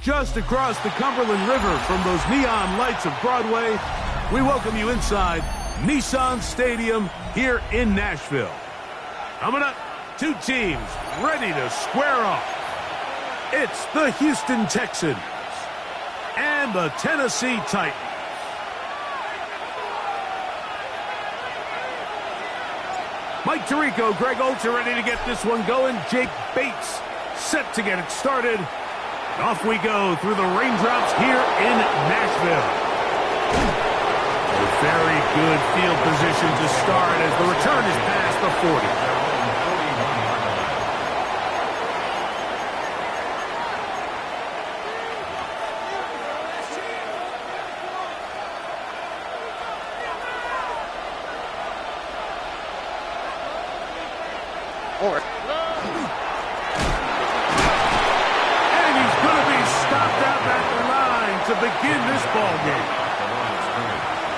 Just across the Cumberland River from those neon lights of Broadway, we welcome you inside Nissan Stadium here in Nashville. Coming up, two teams ready to square off. It's the Houston Texans and the Tennessee Titans. Mike Tirico, Greg Oltz are ready to get this one going. Jake Bates set to get it started. Off we go through the raindrops here in Nashville. A very good field position to start as the return is past the 40. To begin this ball game.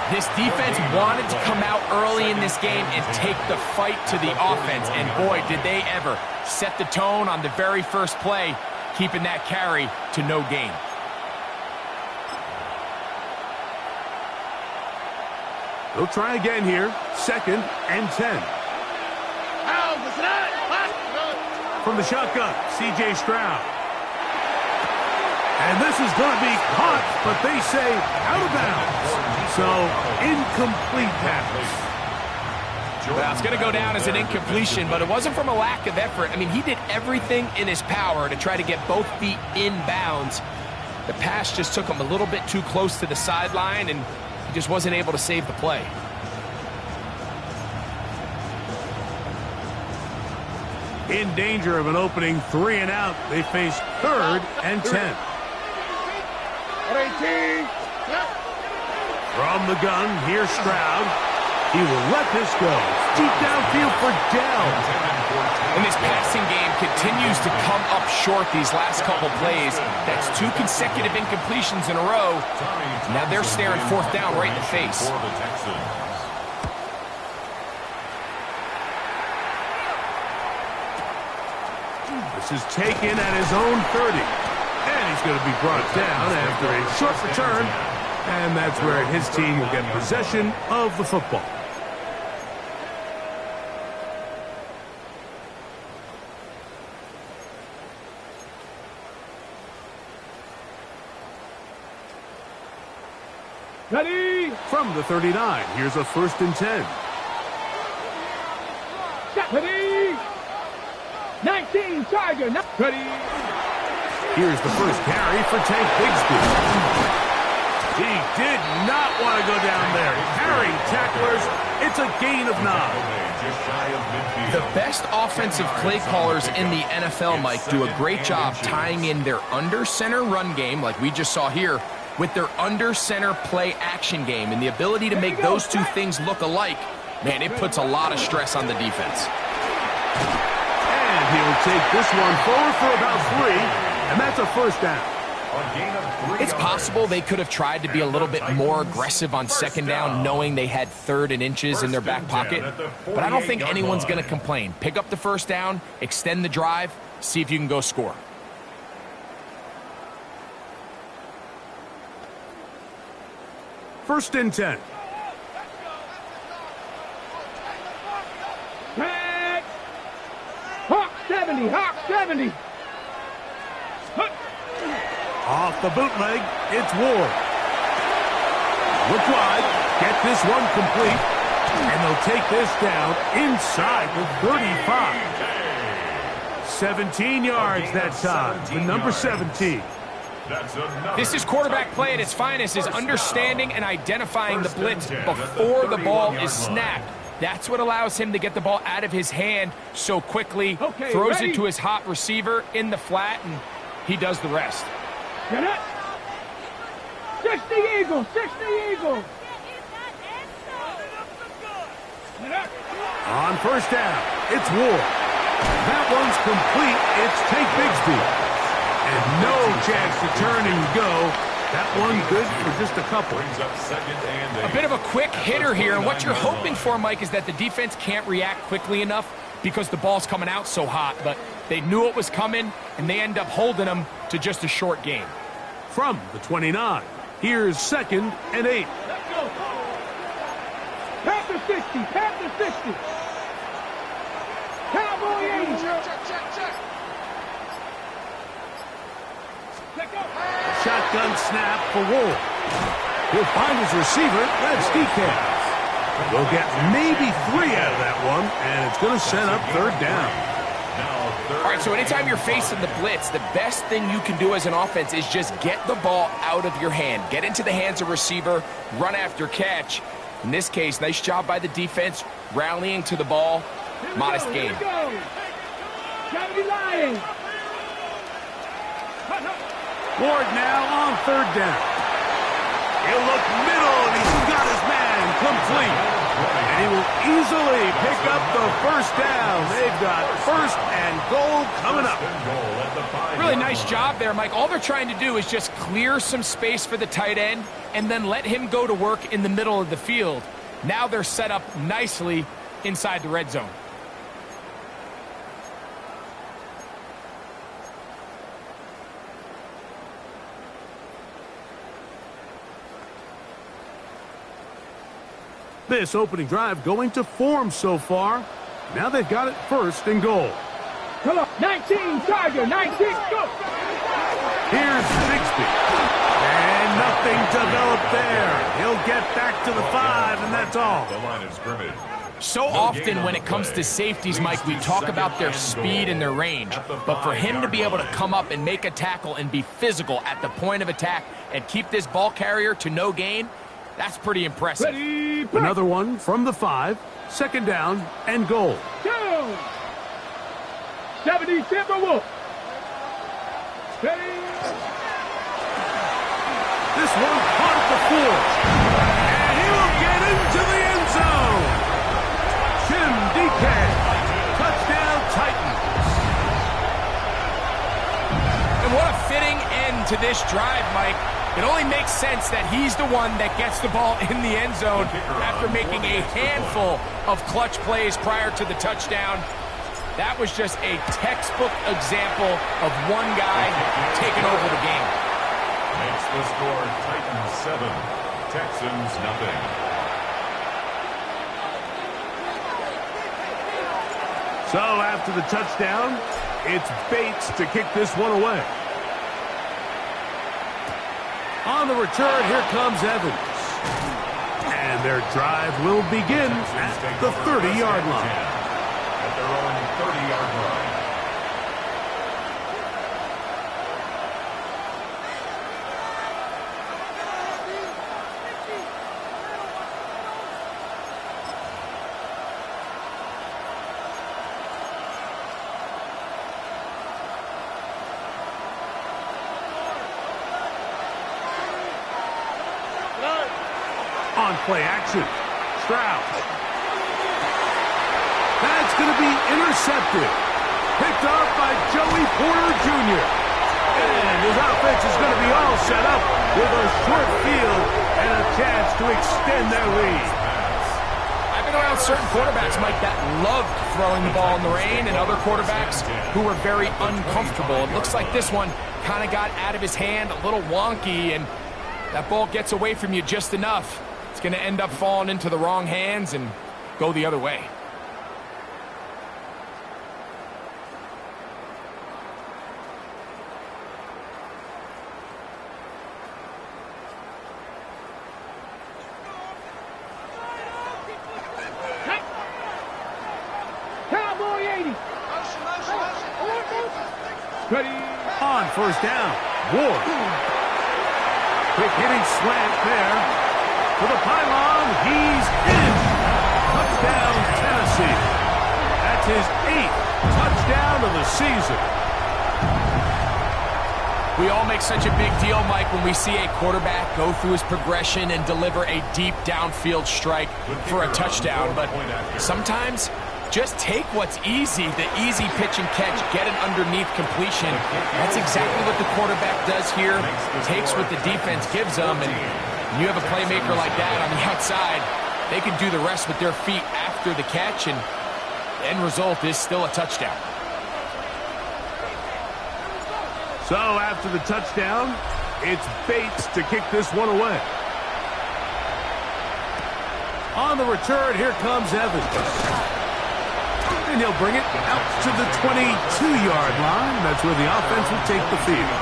This defense wanted to come out early in this game and take the fight to the offense, and boy, did they ever. Set the tone on the very first play, keeping that carry to no gain. They'll try again here. 2nd and 10. From the shotgun, C.J. Stroud. And this is going to be caught, but they say out of bounds. So, incomplete pass. Well, it's going to go down as an incompletion, but it wasn't from a lack of effort. I mean, he did everything in his power to try to get both feet in bounds. The pass just took him a little bit too close to the sideline, and he just wasn't able to save the play. In danger of an opening 3 and out, they face 3rd and 10. From the gun, here's Stroud. He will let this go. Deep downfield for Dell. And this passing game continues to come up short these last couple plays. That's 2 consecutive incompletions in a row. Now they're staring 4th down right in the face. This is taken at his own 30. And he's going to be brought down after a short return. And that's where his team will get possession of the football. Ready? From the 39, here's a 1st and 10. Ready? 19, Tiger. Ready? Here's the first carry for Tank Bigsby. He did not want to go down there. Carrying tacklers, it's a gain of 9. The best offensive play callers in the NFL, Mike, do a great job tying in their under-center run game, like we just saw here, with their under-center play action game. And the ability to make those two things look alike, man, it puts a lot of stress on the defense. And he'll take this one forward for about 3, and that's a 1st down. It's possible they could have tried to be a little bit more aggressive on 2nd down, knowing they had 3rd and inches in their back pocket. But I don't think anyone's going to complain. Pick up the 1st down, extend the drive, see if you can go score. First and 10. Hawk 70, Hawk 70. Off the bootleg, it's Ward. Look wide, get this one complete, and they'll take this down inside the 35. 17 yards that time for number 17. This is quarterback play at its finest, is understanding and identifying the blitz before the ball is snapped. That's what allows him to get the ball out of his hand so quickly, throws it to his hot receiver in the flat, and he does the rest. Get it. 60 Eagles, 60 Eagles. On first down, it's Ward. That one's complete. It's Tank Bigsby. And no chance to turn and go. That one good for just a couple. A bit of a quick hitter here, and what you're hoping for, Mike, is that the defense can't react quickly enough because the ball's coming out so hot. But they knew it was coming, and they end up holding them to just a short game. From the 29, here's 2nd and 8. Let's go. Panther 60, Panther 60. Cowboy 80. Check. Let go. Shotgun snap for Ward. He'll find his receiver. That's DK. They'll get maybe 3 out of that one, and it's going to set up 3rd down. All right, so anytime you're facing the blitz, the best thing you can do as an offense is just get the ball out of your hand. Get into the hands of receiver, run after catch. In this case, nice job by the defense, rallying to the ball. Modest game. Gotta be lying. Ward now on 3rd down. He'll look middle, and he's got his man complete. And he will easily pick up the 1st down. They've got 1st and goal coming up. Really nice job there, Mike. All they're trying to do is just clear some space for the tight end and then let him go to work in the middle of the field. Now they're set up nicely inside the red zone. This opening drive going to form so far. Now they've got it 1st and goal. Come on, 19, Tiger, 19, go. Here's Bigsby. And nothing developed there. He'll get back to the 5, and that's all. The line of scrimmage. So often when it comes to safeties, Mike, we talk about their speed and their range. But for him to be able to come up and make a tackle and be physical at the point of attack and keep this ball carrier to no gain, that's pretty impressive. Ready, Another one from the 5. 2nd down and goal. down. 70 Timberwolves. Ready. This one caught at the 4. And he will get into the end zone. Tim DK. Touchdown Titans. And what a fitting end to this drive, Mike. It only makes sense that he's the one that gets the ball in the end zone after making a handful of clutch plays prior to the touchdown. That was just a textbook example of one guy taking over the game. Makes the score Titans 7, Texans nothing. So after the touchdown, it's Bates to kick this one away. On the return, here comes Evans. And their drive will begin at the 30-yard line. At their own 30-yard line. On play action, Stroud. That's going to be intercepted. Picked off by Joey Porter Jr. And his offense is going to be all set up with a short field and a chance to extend their lead. I've been around certain quarterbacks, Mike, that loved throwing the ball in the rain, and other quarterbacks who were very uncomfortable. It looks like this one kind of got out of his hand, a little wonky, and that ball gets away from you just enough. It's going to end up falling into the wrong hands and go the other way. Ready. On first down, Ward. Quick hitting slant there. To the pylon, he's in. Touchdown, Tennessee. That's his 8th touchdown of the season. We all make such a big deal, Mike, when we see a quarterback go through his progression and deliver a deep downfield strike for a touchdown. But sometimes, just take what's easy, the easy pitch and catch, get an underneath completion. That's exactly what the quarterback does here. Takes what the defense gives them, and you have a playmaker like that on the outside, they can do the rest with their feet after the catch, and the end result is still a touchdown. So after the touchdown, it's Bates to kick this one away. On the return, here comes Evans. And he'll bring it out to the 22-yard line. That's where the offense will take the field.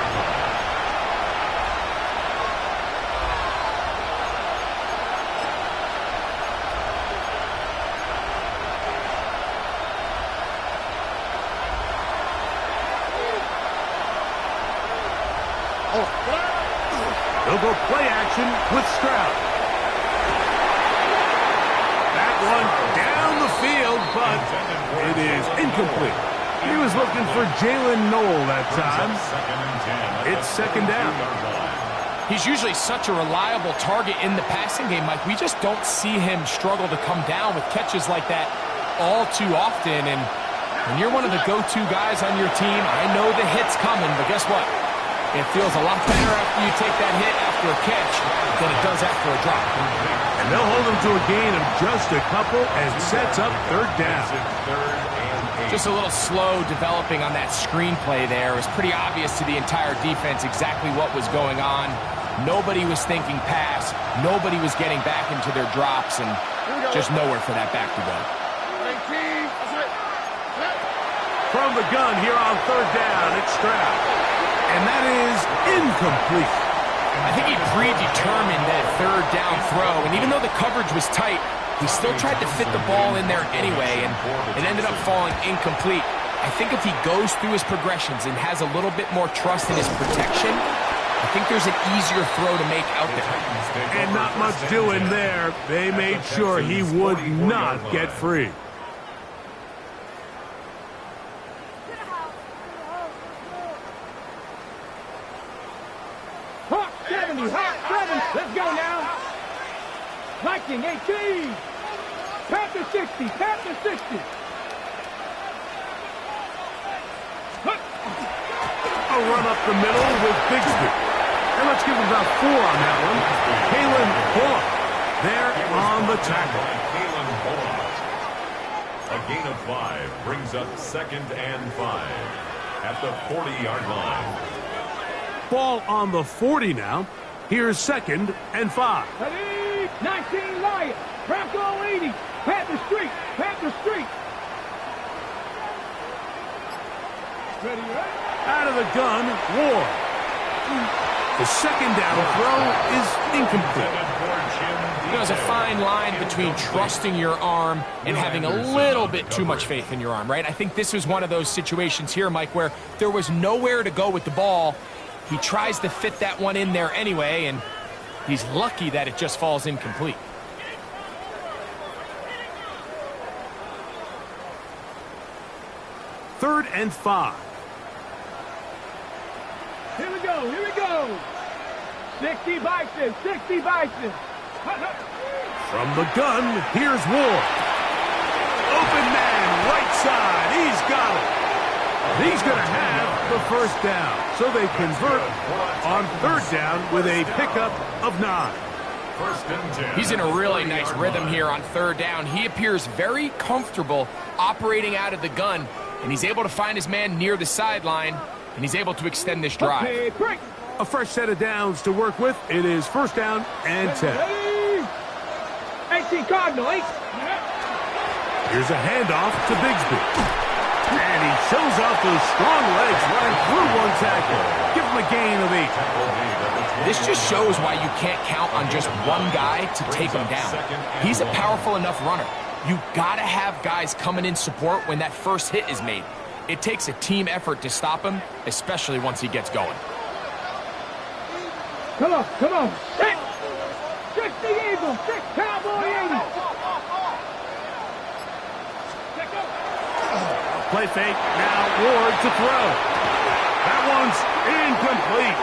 They'll go play action with Stroud. That one down the field, but it is incomplete. He was looking for Jalen Noel that time. It's second down. He's usually such a reliable target in the passing game, Mike. We just don't see him struggle to come down with catches like that all too often. And when you're one of the go-to guys on your team, I know the hit's coming, but guess what? It feels a lot better after you take that hit after a catch than it does after a drop. And they'll hold him to a gain of just a couple and sets up third down. Just a little slow developing on that screenplay there. It was pretty obvious to the entire defense exactly what was going on. Nobody was thinking pass. Nobody was getting back into their drops, and just nowhere for that back to go. From the gun here on third down, it's Stroud. And that is incomplete. I think he predetermined that third down throw, and even though the coverage was tight, he still tried to fit the ball in there anyway, and it ended up falling incomplete. I think if he goes through his progressions and has a little bit more trust in his protection, I think there's an easier throw to make out there. And not much doing there. They made sure he would not get free. Let's go now. Viking 18. Panther 60. Panther 60. A run up the middle with Bigsby. And let's give him about 4 on that one. Kalen Bullock there on the tackle. Kalen Bullock. A gain of 5 brings up 2nd and 5 at the 40-yard line. Ball on the 40 now. Here's 2nd and 5. Ready? 19 Lions. Bronco 80. Panther Street. Panther Street. Ready, ready? Out of the gun, Ward. The second down throw is incomplete. There's a fine line between trusting your arm and having a little bit too much faith in your arm, right? I think this was one of those situations here, Mike, where there was nowhere to go with the ball. He tries to fit that one in there anyway, and he's lucky that it just falls incomplete. Third and 5. Here we go. Here we go. 60 Bison. 60 Bison. From the gun, here's Ward. Open man, right side. He's got it. He's going to have the first down. So they convert on third down with a pickup of 9. First and 10. He's in a really nice rhythm here on third down. He appears very comfortable operating out of the gun, and he's able to find his man near the sideline, and he's able to extend this drive. Okay, break. A fresh set of downs to work with. It is first down and 10. Ready? 18 Cardinal, 8. Here's a handoff to Bigsby. And he shows off those strong legs running through one tackle. Give him a gain of 8. This just shows why you can't count on just one guy to take him down. He's a powerful enough runner. You gotta have guys coming in support when that first hit is made. it takes a team effort to stop him, especially once he gets going. Come on, come on. Six. Six the Eagle. Six Cowboy 80. Play fake. Now Ward to throw. That one's incomplete.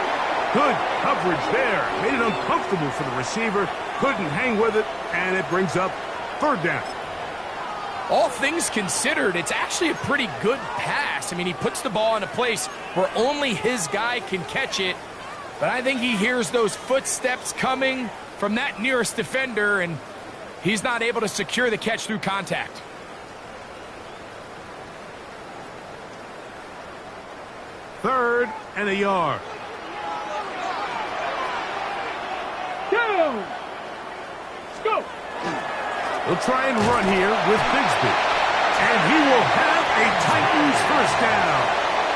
Good coverage there. Made it uncomfortable for the receiver. Couldn't hang with it, and it brings up third down. All things considered, it's actually a pretty good pass. I mean, he puts the ball in a place where only his guy can catch it. But I think he hears those footsteps coming from that nearest defender, and he's not able to secure the catch through contact. Third and a yard. Down. Let's go. We'll try and run here with Bigsby. And he will have a Titans first down.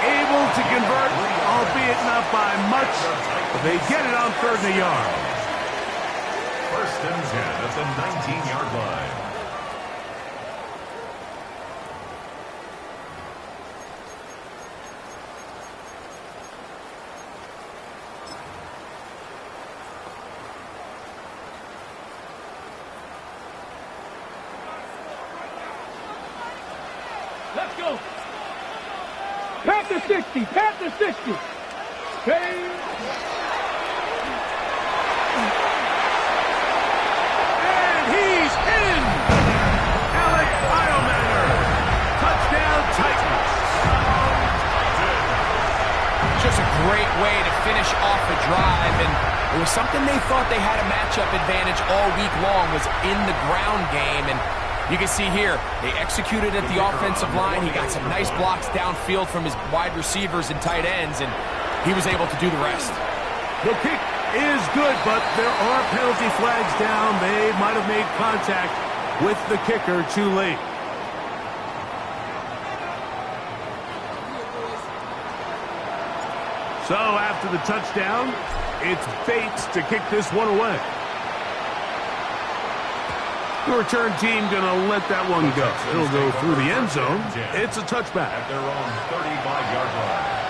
Able to convert, albeit not by much, but they get it on third and a yard. First and 10 at the 19-yard line. Let's go. Panther 60. Panther 60. Okay. And he's in. Alec Biomanor. Touchdown Titans. Just a great way to finish off the drive, and it was something they thought they had a matchup advantage all week long, was in the ground game. And you can see here, they executed at the offensive line. He got some nice blocks downfield from his wide receivers and tight ends, and he was able to do the rest. The kick is good, but there are penalty flags down. They might have made contact with the kicker too late. So after the touchdown, it's Bates to kick this one away. The return team going to let that one go. It'll go through the end zone. It's a touchback. At their own 35-yard line.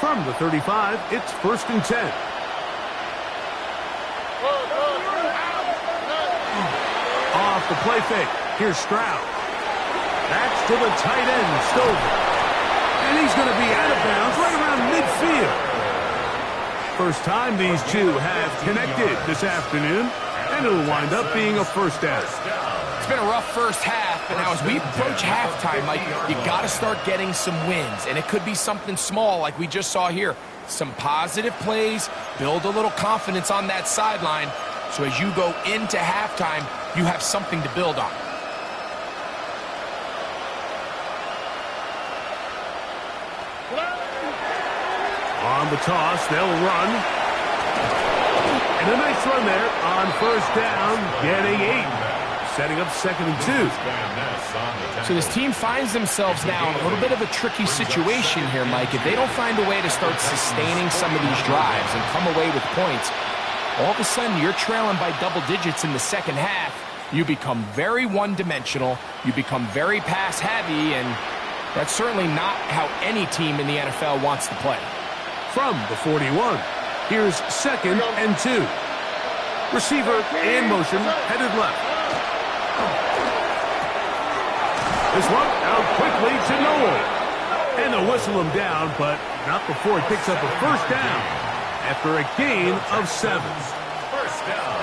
From the 35, it's first and 10. Off the play fake. Here's Stroud. That's to the tight end, Stover. And he's going to be out of bounds right around midfield. First time these two have connected this afternoon, and it'll wind up being a first down. It's been a rough first half, but now as we approach halftime, Mike, you got to start getting some wins, and it could be something small like we just saw here. Some positive plays, build a little confidence on that sideline, so as you go into halftime, you have something to build on. On the toss, they'll run. And a nice run there on first down, getting 8. Setting up second and 2. So this team finds themselves now in a little bit of a tricky situation here, Mike. If they don't find a way to start sustaining some of these drives and come away with points, all of a sudden you're trailing by double digits in the second half. You become very one-dimensional. You become very pass-heavy, and that's certainly not how any team in the NFL wants to play. From the 41, here's second and 2. Receiver in motion, headed left. This one out quickly to Noel. And they'll whistle him down, but not before he picks up a first down after a gain of 7.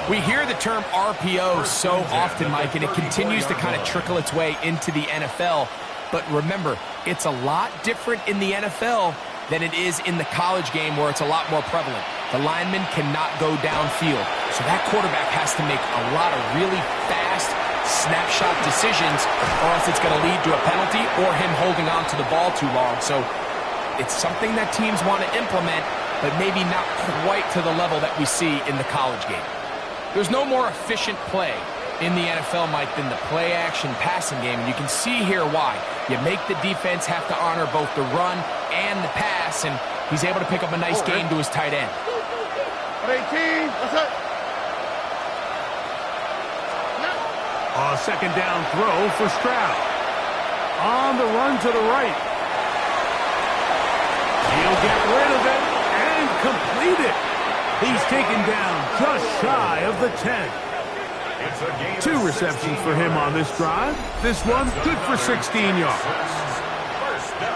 We hear the term RPO so often, Mike, and it continues to kind of trickle its way into the NFL. But remember, it's a lot different in the NFL than it is in the college game, where it's a lot more prevalent. The lineman cannot go downfield, so that quarterback has to make a lot of really fast snapshot decisions, or else it's going to lead to a penalty or him holding on to the ball too long. So it's something that teams want to implement, but maybe not quite to the level that we see in the college game. There's no more efficient play in the NFL, Mike, than the play-action passing game, and you can see here why. You make the defense have to honor both the run and the pass, and he's able to pick up a nice gain to his tight end. 18. What's up? A second down throw for Stroud. On the run to the right. He'll get rid of it and complete it. He's taken down just shy of the 10. 2 receptions for him on this drive. This one good for 16 yards.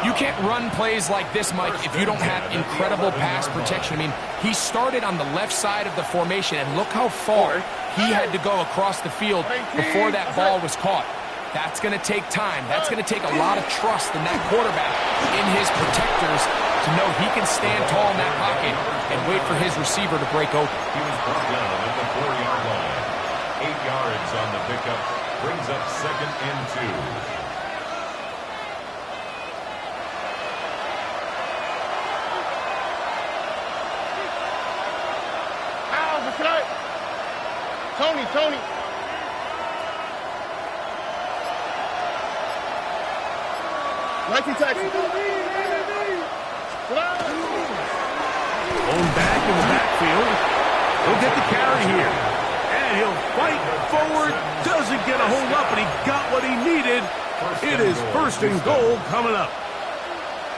You can't run plays like this, Mike, if you don't have incredible pass protection. I mean, he started on the left side of the formation, and look how far he had to go across the field before that ball was caught. That's going to take time. That's going to take a lot of trust in that quarterback, in his protectors, to know he can stand tall in that pocket and wait for his receiver to break open. He was brought down at the 4-yard line. 8 yards on the pickup. Brings up 2nd and 2. Tony. Nike taxi. Going back in the backfield. He'll get the carry here. And he'll fight forward. Doesn't get a hold up, and he got what he needed. It is 1st and goal coming up.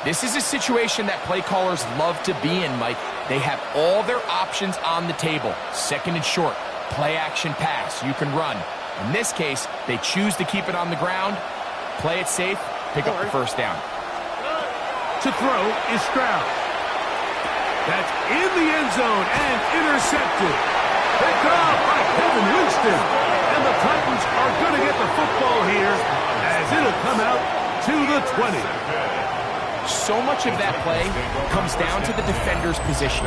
This is a situation that play callers love to be in, Mike. They have all their options on the table. 2nd and short. Play action pass. You can run. In this case, they choose to keep it on the ground, play it safe, pick up the 1st down. To throw is Stroud. That's in the end zone and intercepted. Picked off by Kevin Winston. And the Titans are going to get the football here as it'll come out to the 20. So much of that play comes down to the defender's position.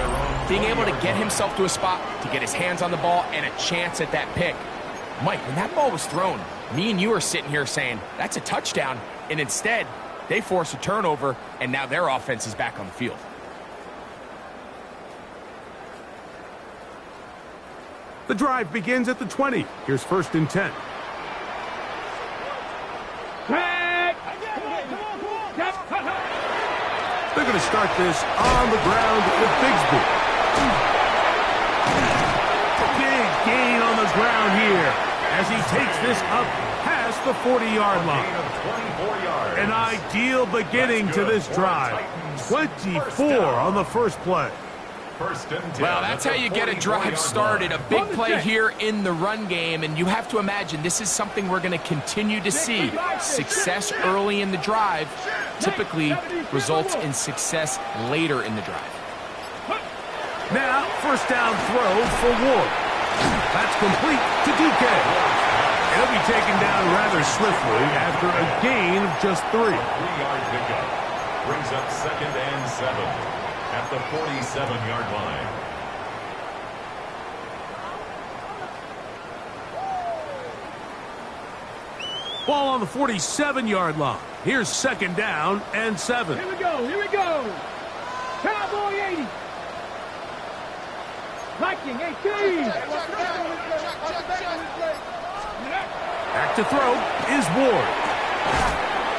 Being able to get himself to a spot, to get his hands on the ball, and a chance at that pick. Mike, when that ball was thrown, me and you are sitting here saying, that's a touchdown. And instead, they force a turnover, and now their offense is back on the field. The drive begins at the 20. Here's 1st and 10. They're going to start this on the ground with Bigsby. Big gain on the ground here as he takes this up past the 40-yard line. An ideal beginning to this drive. 24 on the first play. Well, that's how you get a drive started. A big play here in the run game, and you have to imagine this is something we're going to continue to see. Success early in the drive typically results in success later in the drive. Now, 1st down throw for Ward. That's complete to DK. He'll be taken down rather swiftly after a gain of just 3. 3-yard pickup. Brings up 2nd and 7 at the 47-yard line. Ball on the 47-yard line. Here's 2nd down and 7. Here we go. Cowboy 80. Viking 18. Back to throw is Ward.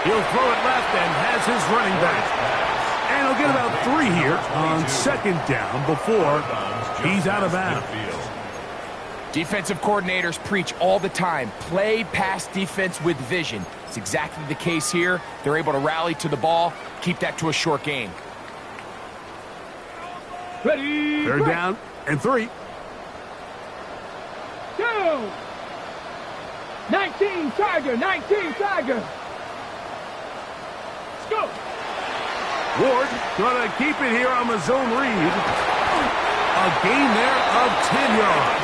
He'll throw it left and has his running back. And he'll get about 3 here on 2nd down before he's out of bounds. Defensive coordinators preach all the time, play pass defense with vision. It's exactly the case here. They're able to rally to the ball, keep that to a short gain. Ready. 3rd down and 3. Go. 19 Tiger. Let's go. Ward going to keep it here on the zone read. A gain there of 10 yards.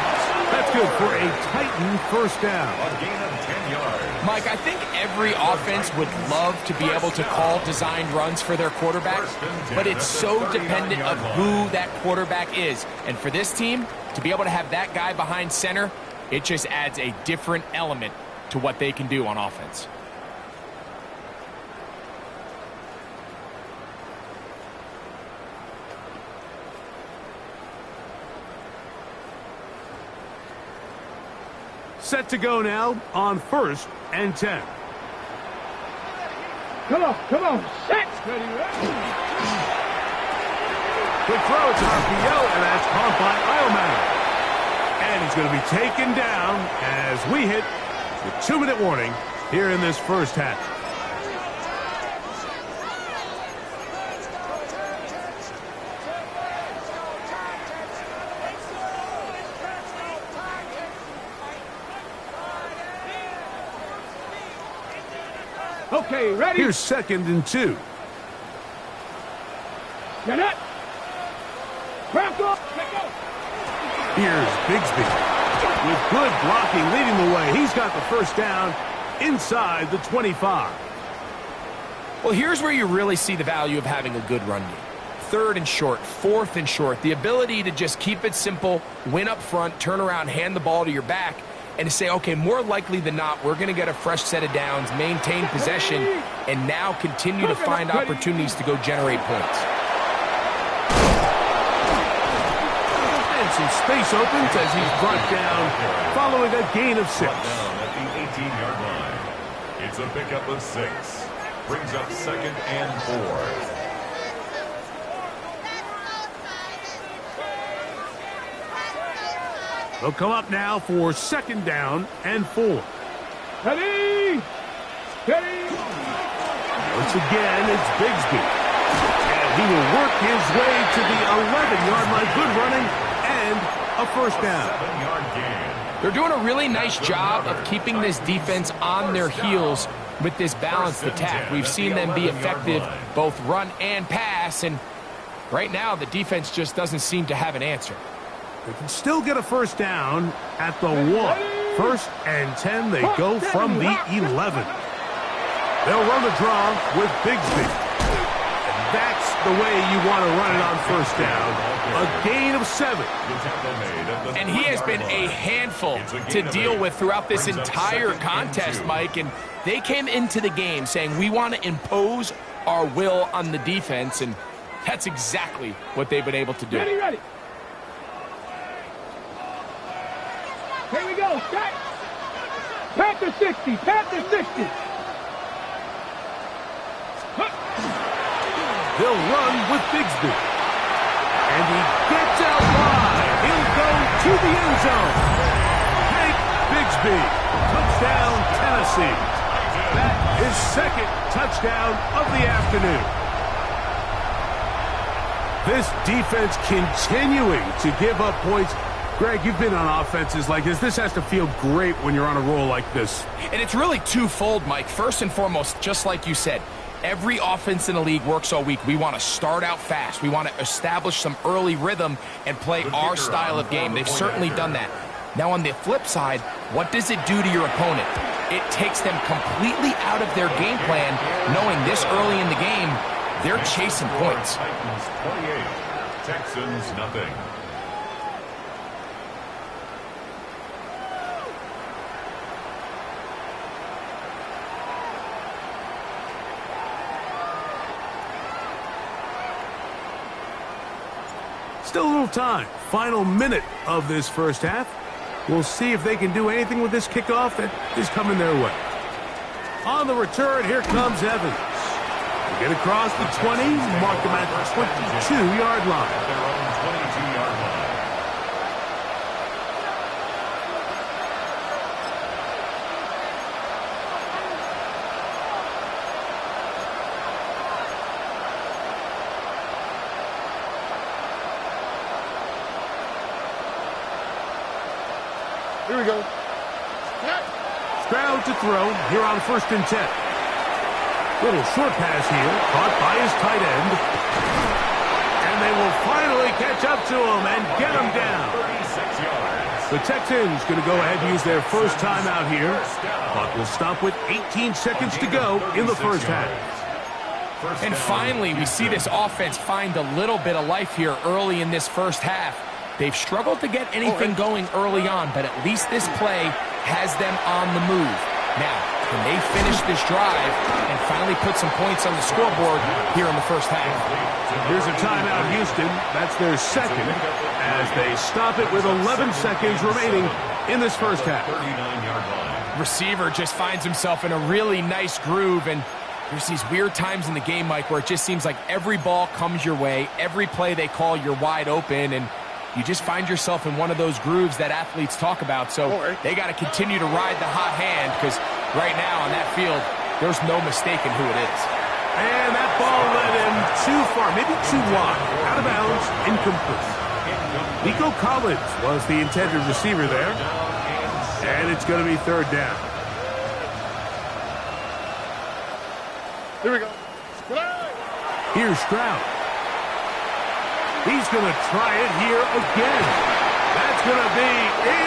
That's good for a Titan 1st down. A gain of 10 yards. Mike, I think every offense would love to be able to call designed runs for their quarterback, but it's so dependent of who that quarterback is. And for this team, to be able to have that guy behind center, it just adds a different element to what they can do on offense. Set to go now on 1st and 10. Come on. Set. Quick throw, it's an RPO, and that's caught by Ioman. And he's going to be taken down as we hit the 2-minute warning here in this first half. Okay, ready? Here's 2nd and 2. Get it. Crack off. Here's Bigsby with good blocking leading the way. He's got the first down inside the 25. Well, here's where you really see the value of having a good run game. 3rd and short, 4th and short. The ability to just keep it simple, win up front, turn around, hand the ball to your back, and to say, okay, more likely than not, we're going to get a fresh set of downs, maintain possession, and now continue to find opportunities to go generate points. Some space opens as he's brought down following a gain of 6. Down at the 18-yard line. It's a pickup of 6. Brings up 2nd and 4. They'll come up now for 2nd down and 4. Ready. Ready. Once again, it's Bigsby. And he will work his way to the 11-yard line. Good running. And a first down. 7-yard gain. They're doing a really nice job of keeping this defense on their heels with this balanced attack. We've seen them be effective both run and pass, and right now the defense just doesn't seem to have an answer. They can still get a first down at the 1. 1st and 10. They go from the 11. They'll run the draw with Bigsby. That's the way you want to run it on first down. A gain of 7. And he has been a handful to deal with throughout this entire contest, Mike. And they came into the game saying, we want to impose our will on the defense. And that's exactly what they've been able to do. Ready, ready. Here we go. Set. Panther 60. Panther 60. They'll run with Bigsby. And he gets out wide. He'll go to the end zone. Hank Bigsby. Touchdown, Tennessee. That is 2nd touchdown of the afternoon. This defense continuing to give up points. Greg, you've been on offenses like this. This has to feel great when you're on a roll like this. And it's really twofold, Mike. First and foremost, just like you said, every offense in the league works all week. We want to start out fast. We want to establish some early rhythm and play our style of game. They've certainly done that. Now, on the flip side, what does it do to your opponent? It takes them completely out of their game plan, knowing this early in the game, they're chasing points. Titans 28, Texans nothing. Still a little time. Final minute of this first half. We'll see if they can do anything with this kickoff that is coming their way. On the return, here comes Evans. They get across the 20, mark them at the 22-yard line. At their own 22-yard line. Here we go. Stroud to throw here on 1st and 10. Little short pass here, caught by his tight end. And they will finally catch up to him and get him down. 36 yards. The Texans going to go ahead and use their first timeout here. Clock will stop with 18 seconds to go in the first half. And finally, we see this offense find a little bit of life here early in this first half. They've struggled to get anything going early on, but at least this play has them on the move. Now, can they finish this drive and finally put some points on the scoreboard here in the first half? Here's a timeout, Houston. That's their second as they stop it with 11 seconds remaining in this first half. 39-yard line. Receiver just finds himself in a really nice groove, and There's these weird times in the game, Mike, where it just seems like every ball comes your way, every play they call, you're wide open, and you just find yourself in one of those grooves that athletes talk about. So they got to continue to ride the hot hand, because right now on that field, there's no mistaking who it is. And that ball led him too far, maybe too wide. Out of bounds, incomplete. Nico Collins was the intended receiver there. And it's going to be third down. Here we go. Here's Stroud. He's going to try it here again. That's going to be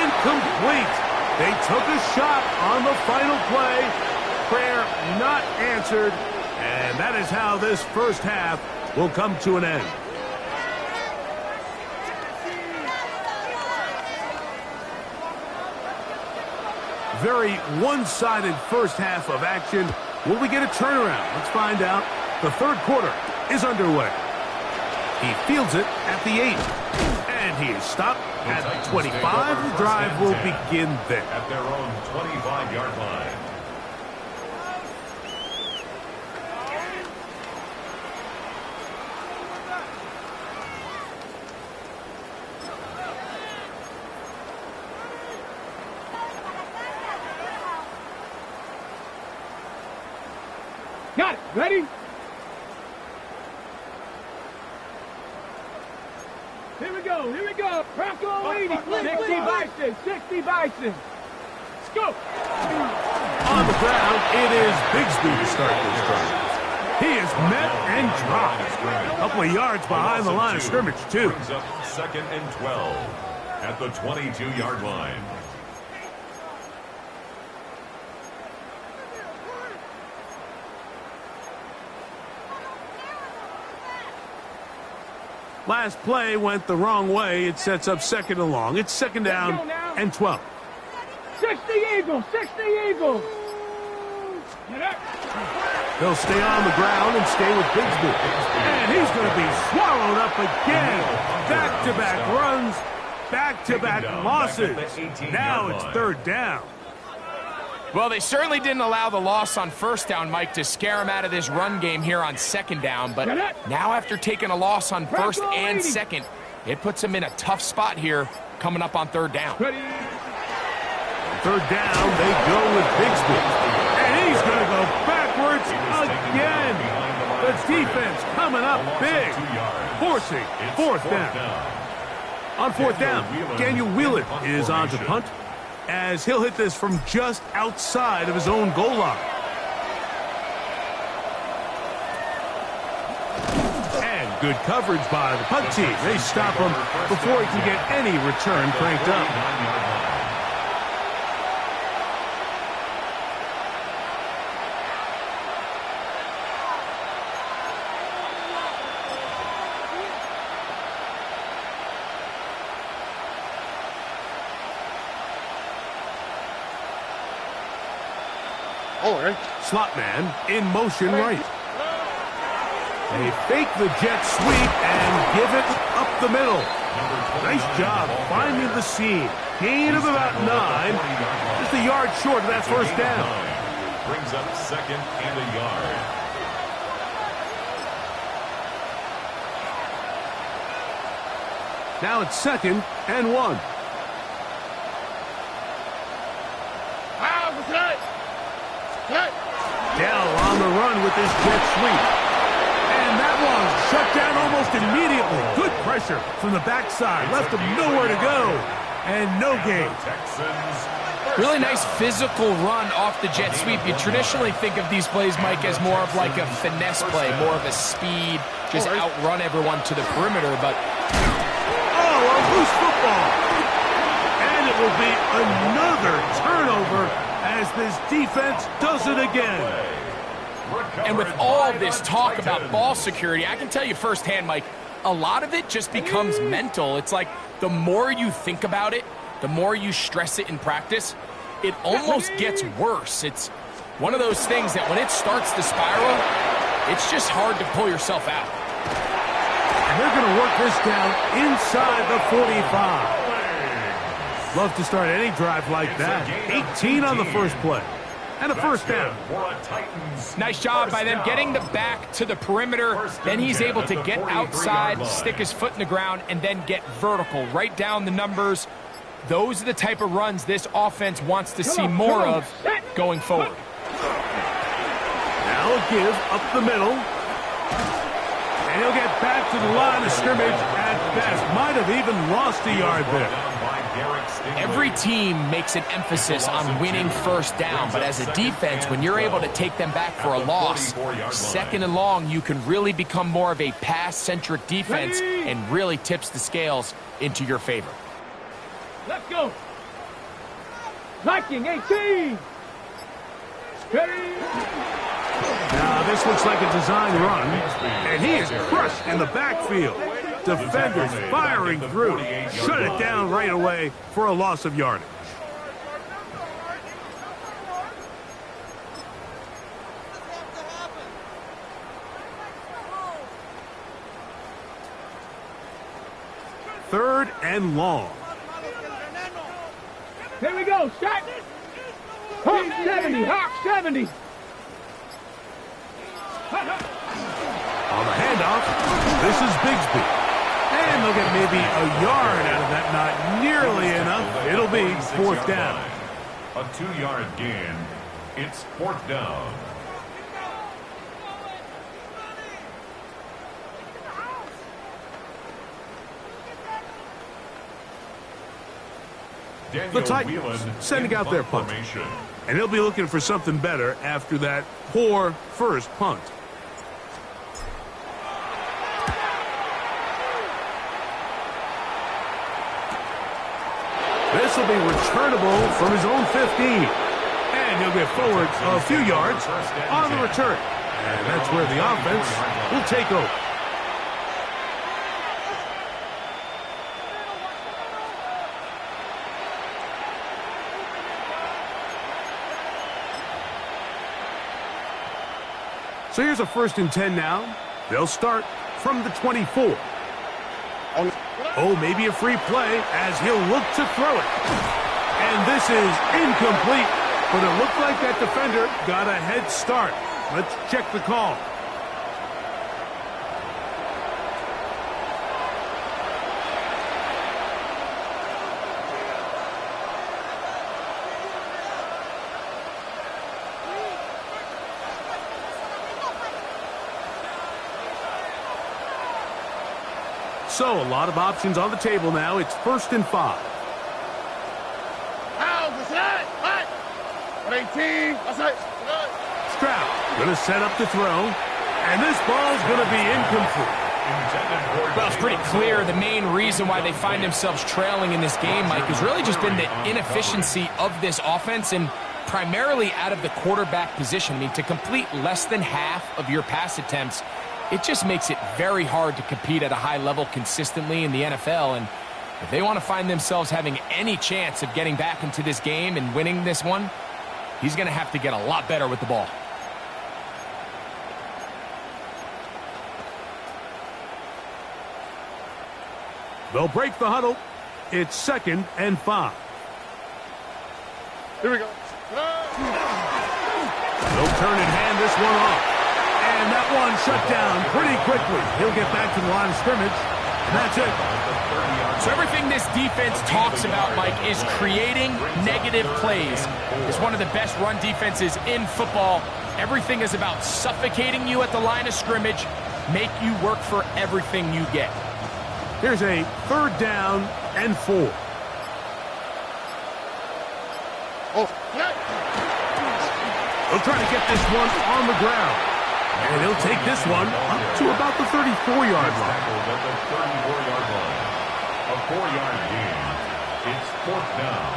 incomplete. They took a shot on the final play. Prayer not answered. And that is how this first half will come to an end. Very one-sided first half of action. Will we get a turnaround? Let's find out. The third quarter is underway. He fields it at the 8. And he is stopped at the 25. The drive will begin there. At their own 25-yard line. Got it. Ready? Here we go. Here we go. Bronco 80. 60 Bison. 60 Bison. Let's go. On the ground, it is Bigsby to start this drive. He is met and dropped. A couple of yards behind the line of scrimmage, too. Brings up 2nd and 12 at the 22-yard line. Last play went the wrong way. It sets up 2nd and long. It's 2nd down and 12. 60 Eagles. 60 Eagles. Get up. They'll stay on the ground and stay with Bigsby. And he's going to be swallowed up again. Back-to-back runs, back-to-back losses. Now it's 3rd down. Well, they certainly didn't allow the loss on 1st down, Mike, to scare him out of this run game here on 2nd down. But now after taking a loss on 1st and 2nd, it puts him in a tough spot here coming up on 3rd down. 3rd down, they go with Bigsby. And he's going to go backwards again. The defense coming up big, forcing 4th down. On 4th down, Daniel Wheeler is on to punt, as he'll hit this from just outside of his own goal line. And good coverage by the punt team. They stop him before he can get any return cranked up. Slot man in motion right. They fake the jet sweep and give it up the middle. Nice job finding the seam. Gain of about 9. Just a yard short of that 1st down. Brings up 2nd and a yard. Now it's 2nd and 1. Dell on the run with this jet sweep. And that one shut down almost immediately. Good pressure from the backside. Left him nowhere to go. And no gain. Really nice physical run off the jet sweep. You traditionally think of these plays, Mike, as more of like a finesse play, more of a speed, just outrun everyone to the perimeter. But oh, a loose football. And it will be another turnover as this defense does it again. And with all this talk about ball security, I can tell you firsthand, Mike, a lot of it just becomes mental. It's like the more you think about it, the more you stress it in practice, it almost gets worse. It's one of those things that when it starts to spiral, it's just hard to pull yourself out. And they're going to work this down inside the 45. Love to start any drive like that. 18 on the first play. and a first down. Nice job by them getting the back to the perimeter. Then he's able to get outside, stick his foot in the ground, and then get vertical. Right down the numbers. Those are the type of runs this offense wants to see more of going forward. Now a give up the middle. And he'll get back to the line of scrimmage at best. Might have even lost a yard there. Every team makes an emphasis on winning first down, but as a defense, when you're able to take them back for a loss, second and long, you can really become more of a pass-centric defense and really tips the scales into your favor. Let's go. Viking 18. Now this looks like a design run, and he is crushed in the backfield. Defenders firing through. Shut it down right away for a loss of yardage. Third and long. Here we go, shot. Hawk 70, Hawk 70. On the handoff, this is Bigsby. And they'll get maybe a yard out of that. Not nearly enough. It'll be fourth down. A 2-yard gain. It's fourth down. The Titans sending out their punt. And he'll be looking for something better after that poor first punt. This will be returnable from his own 15. And he'll get forward a few yards on the return. And that's where the offense will take over. So here's a 1st and 10 now. They'll start from the 24. Oh, maybe a free play as he'll look to throw it. And this is incomplete, but it looked like that defender got a head start. Let's check the call. So, a lot of options on the table now. It's 1st and 5. Stroud going to set up the throw. And this ball's going to be incomplete. Well, it's pretty clear the main reason why they find themselves trailing in this game, Mike, has really just been the inefficiency of this offense and primarily out of the quarterback position. I mean, to complete less than half of your pass attempts, it just makes it very hard to compete at a high level consistently in the NFL. And if they want to find themselves having any chance of getting back into this game and winning this one, he's going to have to get a lot better with the ball. They'll break the huddle. It's 2nd and 5. Here we go. They'll turn and hand this one off. And that one shut down pretty quickly. He'll get back to the line of scrimmage. And that's it. So everything this defense talks about, Mike, is creating negative plays. It's one of the best run defenses in football. Everything is about suffocating you at the line of scrimmage, make you work for everything you get. Here's a 3rd down and 4. They'll try to get this one on the ground. And he'll take this one up to about the 34-yard line. A 4-yard gain. It's 4th down.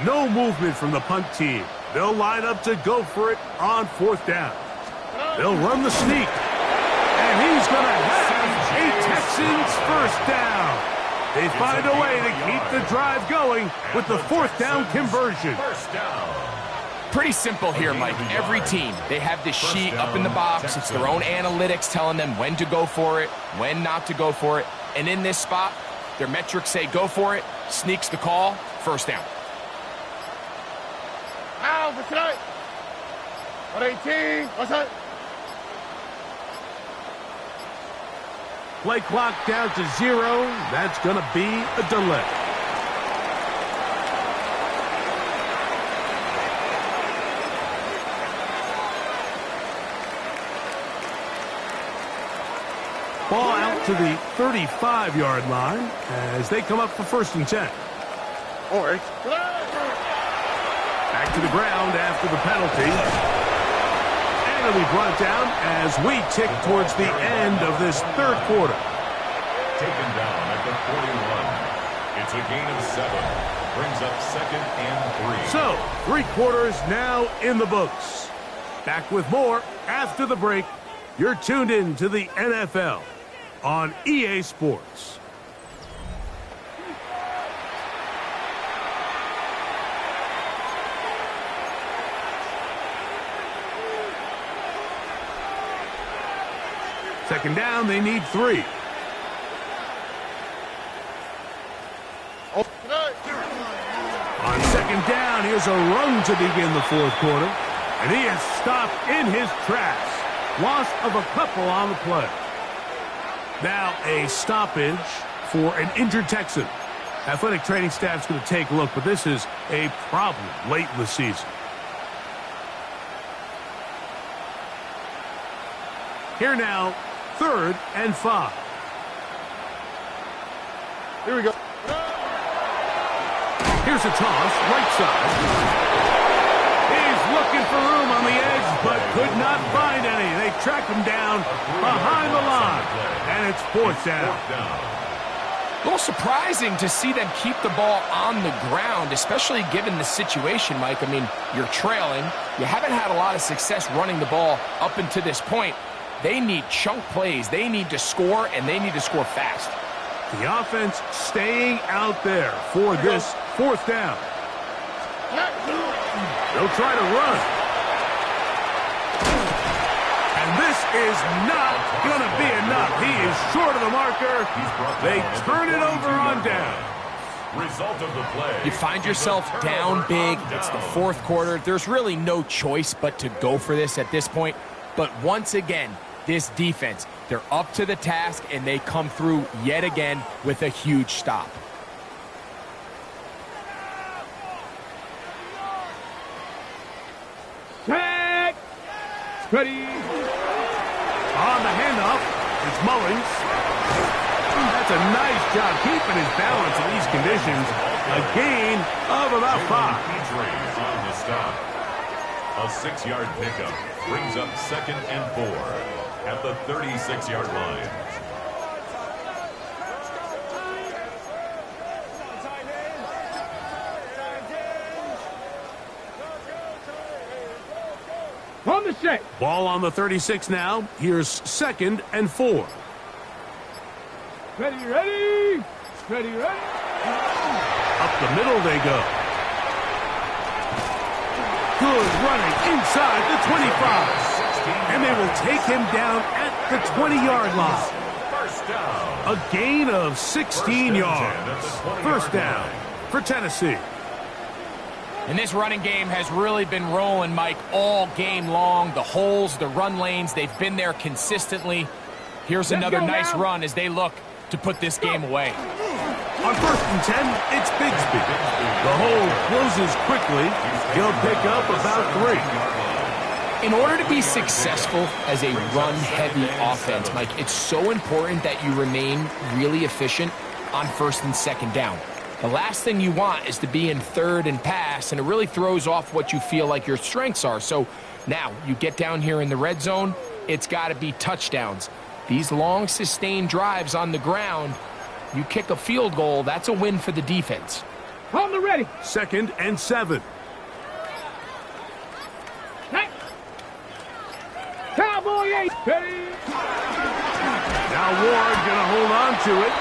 No movement from the punt team. They'll line up to go for it on 4th down. They'll run the sneak. And he's going to have a Texans first down. They find a way to keep the drive going with the 4th down conversion. First down. Pretty simple here, Mike. Every team, they have this sheet up in the box. It's their own analytics telling them when to go for it, when not to go for it. And in this spot, their metrics say go for it, sneaks the call, first down. Out for tonight. 118. What's that? Play clock down to 0. That's going to be a delay. Ball out to the 35-yard line as they come up for 1st and 10. All right. Back to the ground after the penalty. And it'll be brought down as we tick towards the end of this 3rd quarter. Taken down at the 41. It's a gain of 7. Brings up 2nd and 3. So, 3 quarters now in the books. Back with more after the break. You're tuned in to the NFL on EA Sports. Second down, they need 3. On second down, here's a run to begin the 4th quarter. And he is stopped in his tracks. Loss of a couple on the play. Now a stoppage for an injured Texan. Athletic training staff's going to take a look, but this is a problem late in the season. Here now, 3rd and 5. Here we go. Here's a toss, right side. He's looking for room on the edge, but could not find any. They track him down behind the line, and it's 4th down. A little surprising to see them keep the ball on the ground, especially given the situation, Mike. I mean, you're trailing. You haven't had a lot of success running the ball up until this point. They need chunk plays. They need to score, and they need to score fast. The offense staying out there for this 4th down. They'll try to run. And this is not going to be enough. He is short of the marker. They turn it over on down. Result of the play. You find yourself down big. It's the 4th quarter. There's really no choice but to go for this at this point. But once again, this defense, they're up to the task, and they come through yet again with a huge stop. Set. Ready. On the handoff, it's Mullins. That's a nice job keeping his balance in these conditions. A gain of about 5. On the stop. A 6-yard pickup brings up 2nd and 4 at the 36-yard line. On the set. Ball on the 36 now. Here's 2nd and 4. Ready, ready. Ready, ready. Up the middle they go. Good running inside the 25. And they will take him down at the 20-yard line. First down. A gain of 16 yards. First down for Tennessee. And this running game has really been rolling, Mike, all game long. The holes, the run lanes, they've been there consistently. Here's another nice run as they look to put this game away. On 1st and 10, it's Bigsby. The hole closes quickly. He'll pick up about 3. In order to be successful as a run-heavy offense, Mike, it's so important that you remain really efficient on 1st and 2nd down. The last thing you want is to be in 3rd and pass, and it really throws off what you feel like your strengths are. So now you get down here in the red zone, it's got to be touchdowns. These long, sustained drives on the ground, you kick a field goal, that's a win for the defense. On the ready. 2nd and 7. Cowboy 8. Ready. Now Ward going to hold on to it.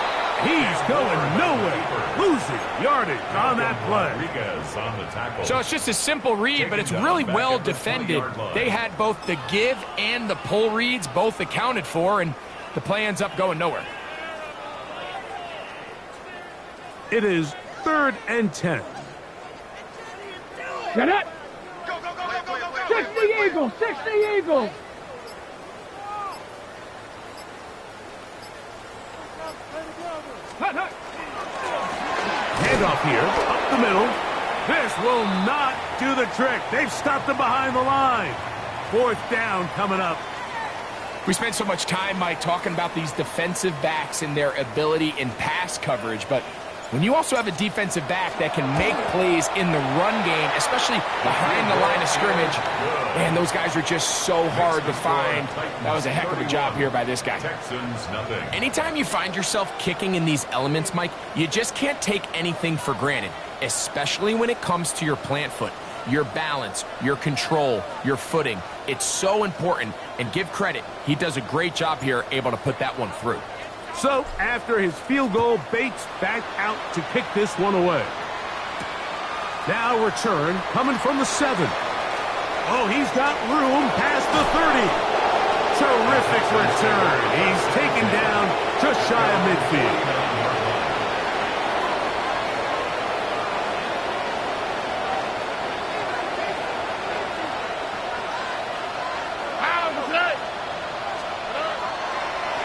He's going nowhere. Losing yardage on that play. On the tackle. So it's just a simple read, but it's really well defended. They had both the give and the pull reads both accounted for, and the play ends up going nowhere. It is 3rd and 10. Get it. 60 Eagles, 60 Eagles. Handoff here, up the middle. This will not do the trick. They've stopped him behind the line. 4th down coming up. We spent so much time, Mike, talking about these defensive backs and their ability in pass coverage, but when you also have a defensive back that can make plays in the run game, especially behind the line of scrimmage, man, those guys are just so hard to find. That was a heck of a job here by this guy. Texans, nothing. Anytime you find yourself kicking in these elements, Mike, you just can't take anything for granted, especially when it comes to your plant foot. Your balance, your control, your footing. It's so important, and give credit. He does a great job here, able to put that one through. So, after his field goal, Bates back out to kick this one away. Now return coming from the 7. Oh, he's got room past the 30. Terrific return. He's taken down just shy of midfield.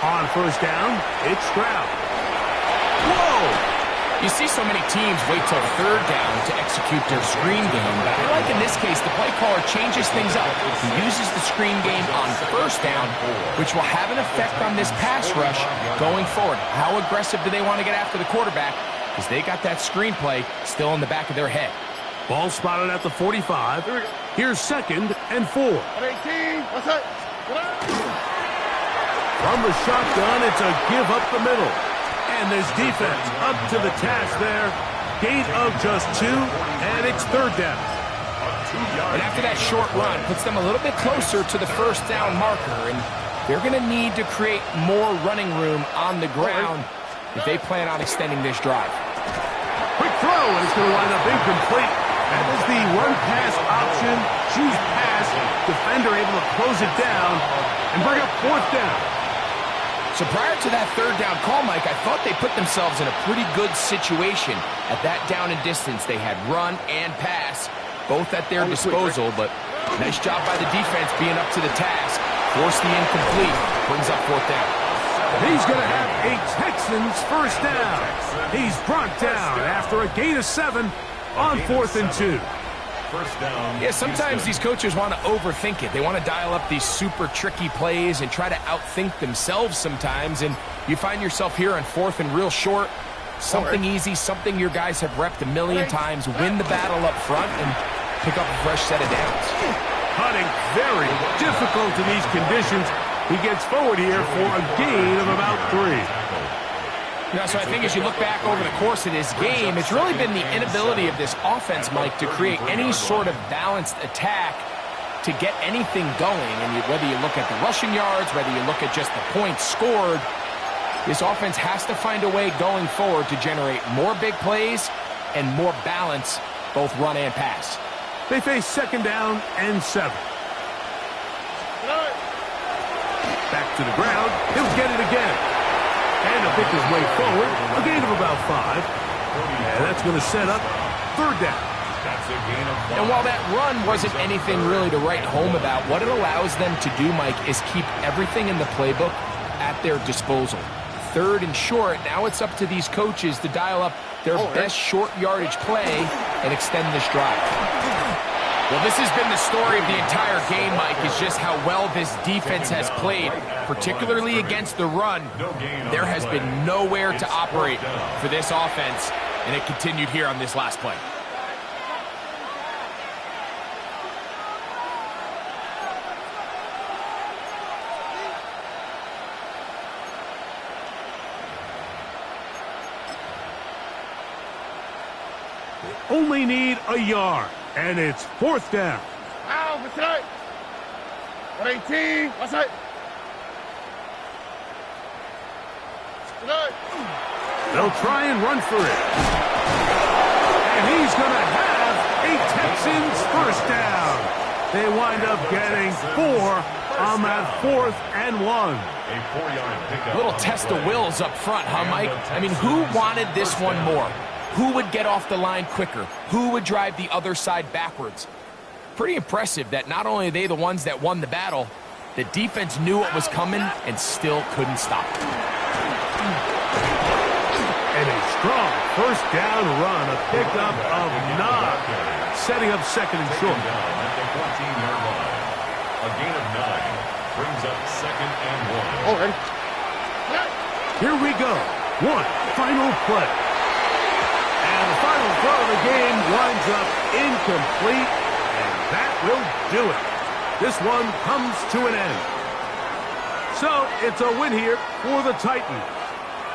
On 1st down, it's Stroud. Whoa! You see so many teams wait till 3rd down to execute their screen game, but I like in this case the play caller changes things up. He uses the screen game on 1st down, which will have an effect on this pass rush going forward. How aggressive do they want to get after the quarterback? Because they got that screen play still in the back of their head. Ball spotted at the 45. Here's 2nd and 4. 18, what's that? From the shotgun, it's a give up the middle. And this defense up to the task there. Gain of just 2, and it's 3rd down. And after that short run, puts them a little bit closer to the 1st down marker, and they're going to need to create more running room on the ground if they plan on extending this drive. Quick throw, and it's going to wind up incomplete. That is the run-pass option. Choose pass. Defender able to close it down and bring up 4th down. So prior to that 3rd down call, Mike, I thought they put themselves in a pretty good situation. At that down and distance, they had run and pass, both at their disposal, but nice job by the defense being up to the task. Force the incomplete, brings up 4th down. He's going to have a Texans 1st down. He's brought down after a gain of 7 on 4th and 2. 1st down. Yeah, sometimes these coaches want to overthink it. They want to dial up these super tricky plays and try to outthink themselves sometimes, and you find yourself here on 4th and real short. Something easy, something your guys have repped a million times. Win the battle up front and pick up a fresh set of downs. Cutting very difficult in these conditions. He gets forward here for a gain of about 3. So I think as you look back over the course of this game, it's really been the inability of this offense, Mike, to create any sort of balanced attack to get anything going. And whether you look at the rushing yards, whether you look at just the points scored, this offense has to find a way going forward to generate more big plays and more balance, both run and pass. They face 2nd down and 7. Back to the ground. He'll get it again. And to pick his way forward, a gain of about 5. And that's going to set up 3rd down. That's a gain of 1. And while that run wasn't anything really to write home about, what it allows them to do, Mike, is keep everything in the playbook at their disposal. 3rd and short, now it's up to these coaches to dial up their best short yardage play and extend this drive. Well, this has been the story of the entire game, Mike, is just how well this defense has played, particularly against the run. There has been nowhere to operate for this offense, and it continued here on this last play. Only need a yard, and it's 4th down. Ow, what's that? 18, what's that? They'll try and run for it. And he's going to have a Texans first down. They wind up getting 4 on that 4th and 1. A little test of wills up front, huh, Mike? I mean, who wanted this one more? Who would get off the line quicker? Who would drive the other side backwards? Pretty impressive that not only are they the ones that won the battle, the defense knew what was coming and still couldn't stop it. And a strong first down run, a pickup of 9, setting up 2nd and short. At the 14-yard line. A gain of 9 brings up 2nd and 1. All right. Here we go. One final play. And the final throw of the game winds up incomplete, and that will do it. This one comes to an end. So it's a win here for the Titans.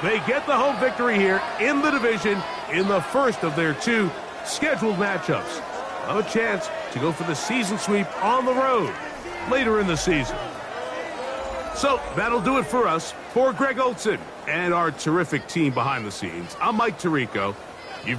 They get the home victory here in the division in the first of their 2 scheduled matchups. Have a chance to go for the season sweep on the road later in the season. So that'll do it for us. For Greg Olson and our terrific team behind the scenes, I'm Mike Tirico. You've been